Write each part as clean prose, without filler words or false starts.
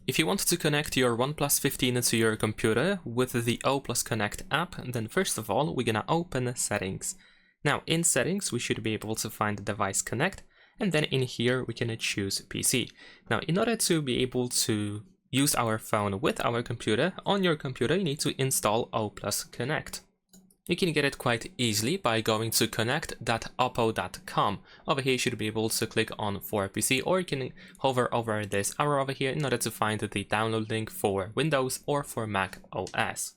If you want to connect your OnePlus 15 to your computer with the O Plus Connect app, then first of all, we're gonna open Settings. Now, in Settings, we should be able to find Device Connect, and then in here, we can choose PC. Now, in order to be able to use our phone with our computer, on your computer, you need to install O Plus Connect. You can get it quite easily by going to connect.oppo.com. Over here you should be able to click on for PC, or you can hover over this arrow over here in order to find the download link for Windows or for Mac OS.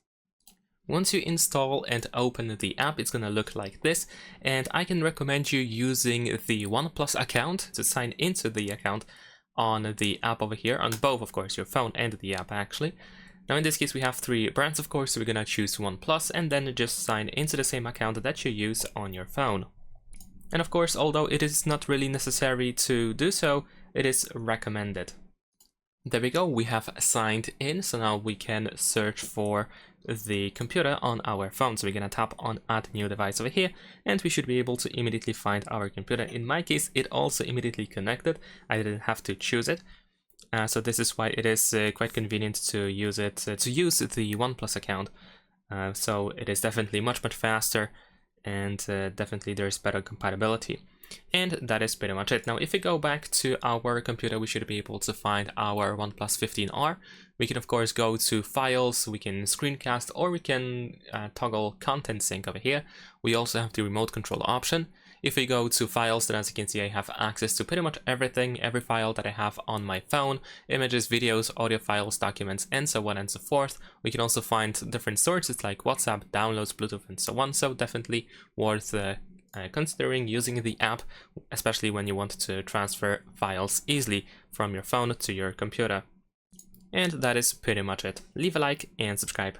Once you install and open the app, it's gonna look like this, and I can recommend you using the OnePlus account to sign into the account on the app over here, on both, of course, your phone and the app actually. Now in this case we have 3 brands, of course, so we're gonna choose OnePlus and then just sign into the same account that you use on your phone. And of course, although it is not really necessary to do so, it is recommended. There we go, we have signed in, so now we can search for the computer on our phone. So we're gonna tap on Add New Device over here, and we should be able to immediately find our computer. In my case, it also immediately connected. I didn't have to choose it. So this is why it is quite convenient to use the OnePlus account. So it is definitely much faster, and definitely there's better compatibility. And that is pretty much it. Now if we go back to our computer, we should be able to find our OnePlus 15R. We can of course go to Files, we can screencast, or we can toggle Content Sync over here. We also have the remote control option. If we go to Files, then as you can see, I have access to pretty much everything, every file that I have on my phone: images, videos, audio files, documents, and so on and so forth. We can also find different sources like WhatsApp, downloads, Bluetooth, and so on. So definitely worth considering using the app, especially when you want to transfer files easily from your phone to your computer. And that is pretty much it. Leave a like and subscribe.